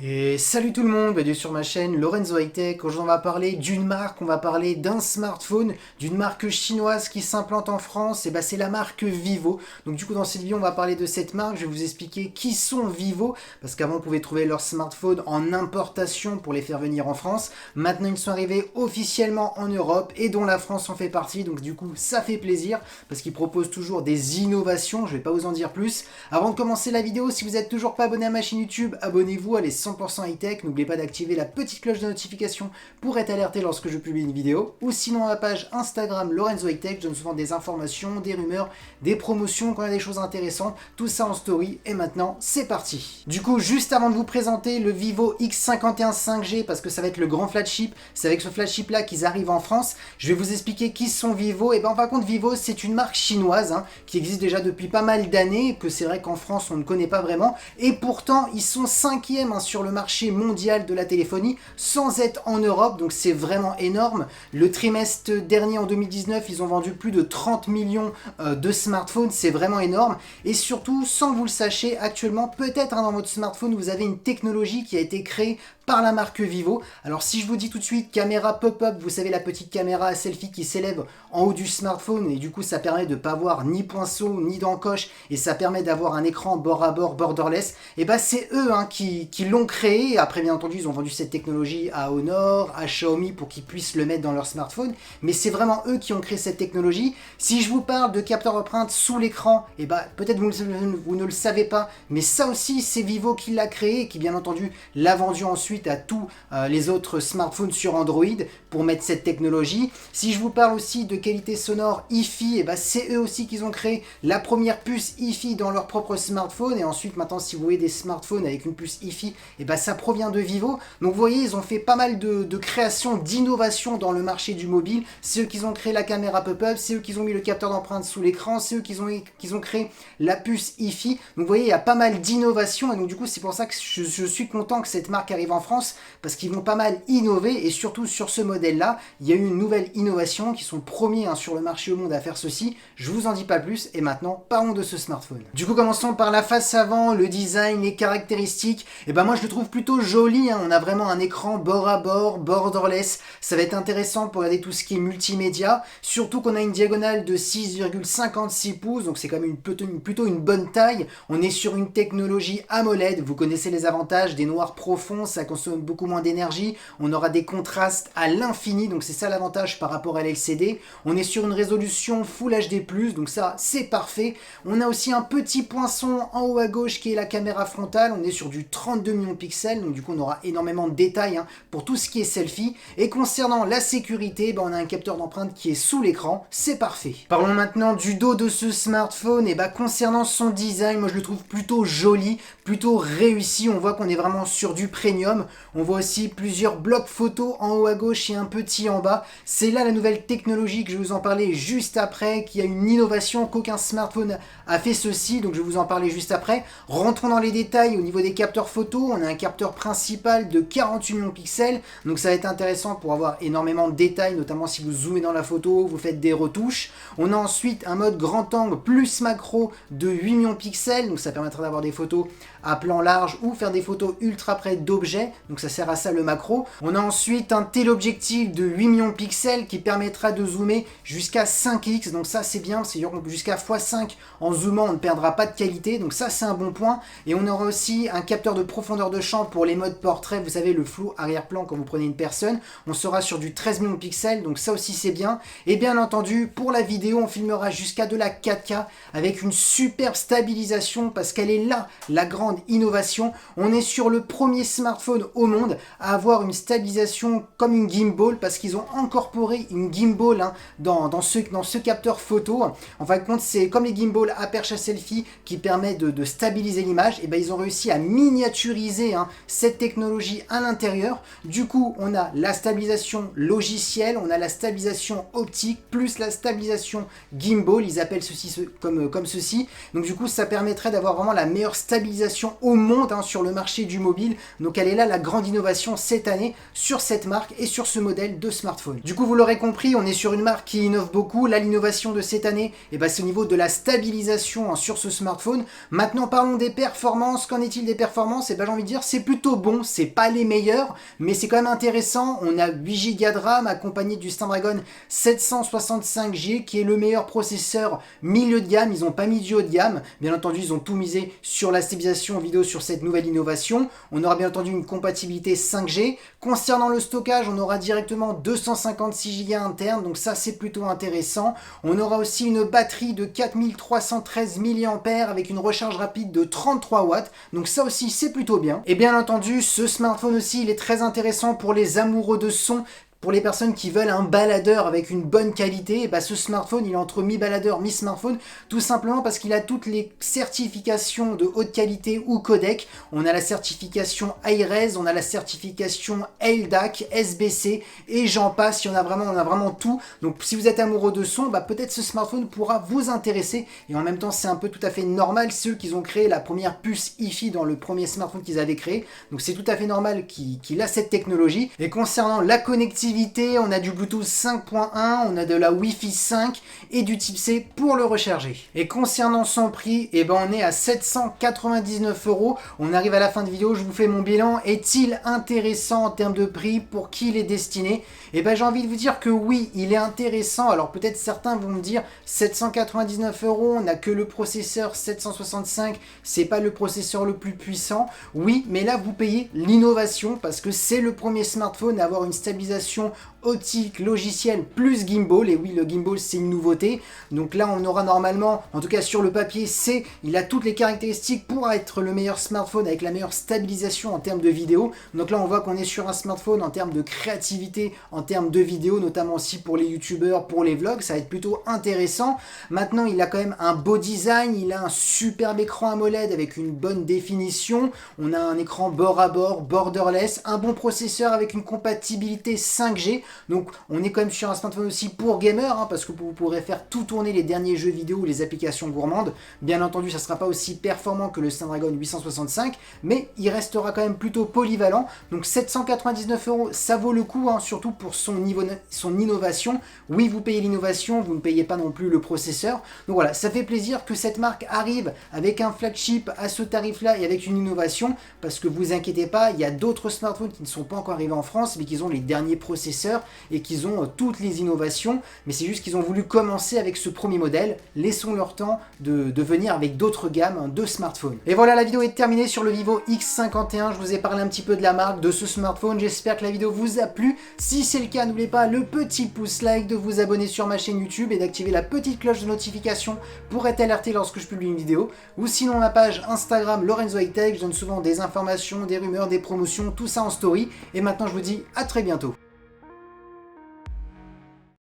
Et salut tout le monde, bienvenue sur ma chaîne Lorenzo High Tech. Aujourd'hui on va parler d'une marque, on va parler d'un smartphone, d'une marque chinoise qui s'implante en France, et bah c'est la marque Vivo. Donc du coup dans cette vidéo on va parler de cette marque, je vais vous expliquer qui sont Vivo, parce qu'avant on pouvait trouver leurs smartphones en importation pour les faire venir en France. Maintenant ils sont arrivés officiellement en Europe et dont la France en fait partie, donc du coup ça fait plaisir, parce qu'ils proposent toujours des innovations, je vais pas vous en dire plus. Avant de commencer la vidéo, si vous n'êtes toujours pas abonné à ma chaîne YouTube, abonnez-vous, elle est 100% high-tech, n'oubliez pas d'activer la petite cloche de notification pour être alerté lorsque je publie une vidéo, ou sinon à ma page Instagram Lorenzo High Tech, je donne souvent des informations, des rumeurs, des promotions quand il y a des choses intéressantes, tout ça en story, et maintenant c'est parti. Du coup, juste avant de vous présenter le Vivo X51 5G, parce que ça va être le grand flagship, c'est avec ce flagship là qu'ils arrivent en France, je vais vous expliquer qui sont Vivo. Et ben par contre Vivo c'est une marque chinoise qui existe déjà depuis pas mal d'années, que c'est vrai qu'en France on ne connaît pas vraiment, et pourtant ils sont 5e sur le marché mondial de la téléphonie sans être en Europe, donc c'est vraiment énorme. Le trimestre dernier en 2019 ils ont vendu plus de 30 millions de smartphones, c'est vraiment énorme. Et surtout, sans que vous le sachiez, actuellement peut-être dans votre smartphone vous avez une technologie qui a été créée par la marque Vivo. Alors si je vous dis tout de suite caméra pop-up, vous savez la petite caméra à selfie qui s'élève en haut du smartphone, et du coup ça permet de ne pas voir ni poinçon ni d'encoche, et ça permet d'avoir un écran bord à bord borderless, et bah c'est eux qui l'ont créé. Après bien entendu ils ont vendu cette technologie à Honor, à Xiaomi pour qu'ils puissent le mettre dans leur smartphone, mais c'est vraiment eux qui ont créé cette technologie. Si je vous parle de capteur d'empreinte sous l'écran, et bah peut-être vous ne le savez pas, mais ça aussi c'est Vivo qui l'a créé et qui bien entendu l'a vendu ensuite à tous les autres smartphones sur Android pour mettre cette technologie. Si je vous parle aussi de qualité sonore hi-fi, et bah c'est eux aussi qui ont créé la première puce hi-fi dans leur propre smartphone. Et ensuite maintenant si vous voyez des smartphones avec une puce hi-fi, et bah ça provient de Vivo. Donc vous voyez ils ont fait pas mal de créations, d'innovations dans le marché du mobile. C'est eux qui ont créé la caméra pop-up, c'est eux qui ont mis le capteur d'empreinte sous l'écran, c'est eux qui ont créé la puce hi-fi. Donc vous voyez il y a pas mal d'innovations, et donc du coup c'est pour ça que je suis content que cette marque arrive en France, parce qu'ils vont pas mal innover. Et surtout sur ce modèle là il y a eu une nouvelle innovation, qui sont premiers sur le marché au monde à faire ceci. Je vous en dis pas plus, et maintenant parlons de ce smartphone. Du coup commençons par la face avant, le design, les caractéristiques. Et ben moi je le trouve plutôt joli, on a vraiment un écran bord à bord, borderless, ça va être intéressant pour regarder tout ce qui est multimédia, surtout qu'on a une diagonale de 6,56 pouces, donc c'est quand même plutôt une bonne taille. On est sur une technologie AMOLED, vous connaissez les avantages des noirs profonds, ça consomme beaucoup moins d'énergie, on aura des contrastes à l'infini, donc c'est ça l'avantage par rapport à l'LCD. On est sur une résolution Full HD+, donc ça c'est parfait. On a aussi un petit poinçon en haut à gauche qui est la caméra frontale, on est sur du 32 millions de pixels, donc du coup on aura énormément de détails pour tout ce qui est selfie. Et concernant la sécurité, on a un capteur d'empreinte qui est sous l'écran, c'est parfait. Parlons maintenant du dos de ce smartphone. Et concernant son design, moi je le trouve plutôt joli, plutôt réussi. On voit qu'on est vraiment sur du premium. On voit aussi plusieurs blocs photos en haut à gauche et un petit en bas. C'est là la nouvelle technologie que je vais vous en parler juste après, qui a une innovation qu'aucun smartphone a fait ceci, donc je vais vous en parler juste après. Rentrons dans les détails au niveau des capteurs photos. On a un capteur principal de 48 millions de pixels, donc ça va être intéressant pour avoir énormément de détails, notamment si vous zoomez dans la photo, vous faites des retouches. On a ensuite un mode grand angle plus macro de 8 millions de pixels, donc ça permettra d'avoir des photos à plan large ou faire des photos ultra près d'objets, donc ça sert à ça le macro. On a ensuite un téléobjectif de 8 millions de pixels qui permettra de zoomer jusqu'à 5x, donc ça c'est bien, c'est jusqu'à x5 en zoomant, on ne perdra pas de qualité, donc ça c'est un bon point. Et on aura aussi un capteur de profondeur de champ pour les modes portrait, vous savez le flou arrière-plan quand vous prenez une personne. On sera sur du 13 millions de pixels, donc ça aussi c'est bien. Et bien entendu pour la vidéo on filmera jusqu'à de la 4K avec une superbe stabilisation, parce qu'elle est là la grande innovation. On est sur le premier smartphone au monde à avoir une stabilisation comme une gimbal, parce qu'ils ont incorporé une gimbal dans ce capteur photo. En fin de compte c'est comme les gimbals à perche à selfie qui permet de stabiliser l'image. Et ils ont réussi à miniaturiser cette technologie à l'intérieur. Du coup on a la stabilisation logicielle, on a la stabilisation optique plus la stabilisation gimbal, ils appellent ceci comme ceci. Donc du coup ça permettrait d'avoir vraiment la meilleure stabilisation innovation au monde sur le marché du mobile. Donc elle est là la grande innovation cette année sur cette marque et sur ce modèle de smartphone. Du coup vous l'aurez compris, on est sur une marque qui innove beaucoup. Là l'innovation de cette année, c'est au niveau de la stabilisation sur ce smartphone. Maintenant parlons des performances. Qu'en est-il des performances? J'ai envie de dire c'est plutôt bon, c'est pas les meilleurs, mais c'est quand même intéressant. On a 8 Go de RAM accompagné du Snapdragon 765G qui est le meilleur processeur milieu de gamme. Ils n'ont pas mis du haut de gamme. Bien entendu, ils ont tout misé sur la stabilisation vidéo sur cette nouvelle innovation. On aura bien entendu une compatibilité 5G. Concernant le stockage, on aura directement 256 Go interne, donc ça c'est plutôt intéressant. On aura aussi une batterie de 4313 mAh avec une recharge rapide de 33 watts, donc ça aussi c'est plutôt bien. Et bien entendu, ce smartphone aussi, il est très intéressant pour les amoureux de son. Pour les personnes qui veulent un baladeur avec une bonne qualité, ce smartphone il est entre mi-baladeur, mi-smartphone, tout simplement parce qu'il a toutes les certifications de haute qualité ou codec. On a la certification iRes, on a la certification LDAC, SBC et j'en passe, on a vraiment tout. Donc si vous êtes amoureux de son, peut-être ce smartphone pourra vous intéresser. Et en même temps c'est un peu tout à fait normal, ceux qui ont créé la première puce Hi-Fi dans le premier smartphone qu'ils avaient créé. Donc c'est tout à fait normal qu'il a cette technologie. Et concernant la connectivité, on a du Bluetooth 5.1, on a de la Wi-Fi 5 et du type C pour le recharger. Et concernant son prix, on est à 799 €. On arrive à la fin de vidéo, je vous fais mon bilan. Est-il intéressant en termes de prix? Pour qui il est destiné? J'ai envie de vous dire que oui, il est intéressant. Alors peut-être certains vont me dire 799 €, on n'a que le processeur 765, c'est pas le processeur le plus puissant. Oui, mais là vous payez l'innovation parce que c'est le premier smartphone à avoir une stabilisation optique, logiciel plus gimbal. Et oui, le gimbal c'est une nouveauté. Donc là on aura normalement, en tout cas sur le papier, il a toutes les caractéristiques pour être le meilleur smartphone avec la meilleure stabilisation en termes de vidéo. Donc là on voit qu'on est sur un smartphone en termes de créativité, en termes de vidéo, notamment aussi pour les youtubeurs, pour les vlogs, ça va être plutôt intéressant. Maintenant il a quand même un beau design, il a un superbe écran AMOLED avec une bonne définition, on a un écran bord à bord, borderless, un bon processeur avec une compatibilité 5G. Donc on est quand même sur un smartphone aussi pour gamers, parce que vous pourrez faire tout tourner les derniers jeux vidéo ou les applications gourmandes. Bien entendu ça ne sera pas aussi performant que le Snapdragon 865, mais il restera quand même plutôt polyvalent. Donc 799 €, ça vaut le coup, surtout pour son innovation. Oui, vous payez l'innovation, vous ne payez pas non plus le processeur. Donc voilà, ça fait plaisir que cette marque arrive avec un flagship à ce tarif-là et avec une innovation, parce que vous inquiétez pas, il y a d'autres smartphones qui ne sont pas encore arrivés en France, mais qui ont les derniers processeurs et qui ont toutes les innovations. Mais c'est juste qu'ils ont voulu commencer avec ce premier modèle. Laissons leur temps de venir avec d'autres gammes de smartphones. Et voilà, la vidéo est terminée sur le Vivo X51. Je vous ai parlé un petit peu de la marque, de ce smartphone. J'espère que la vidéo vous a plu. Si c'est le cas, n'oubliez pas le petit pouce like, de vous abonner sur ma chaîne YouTube et d'activer la petite cloche de notification pour être alerté lorsque je publie une vidéo. Ou sinon la page Instagram Lorenzo High Tech, je donne souvent des informations, des rumeurs, des promotions, tout ça en story. Et maintenant je vous dis à très bientôt.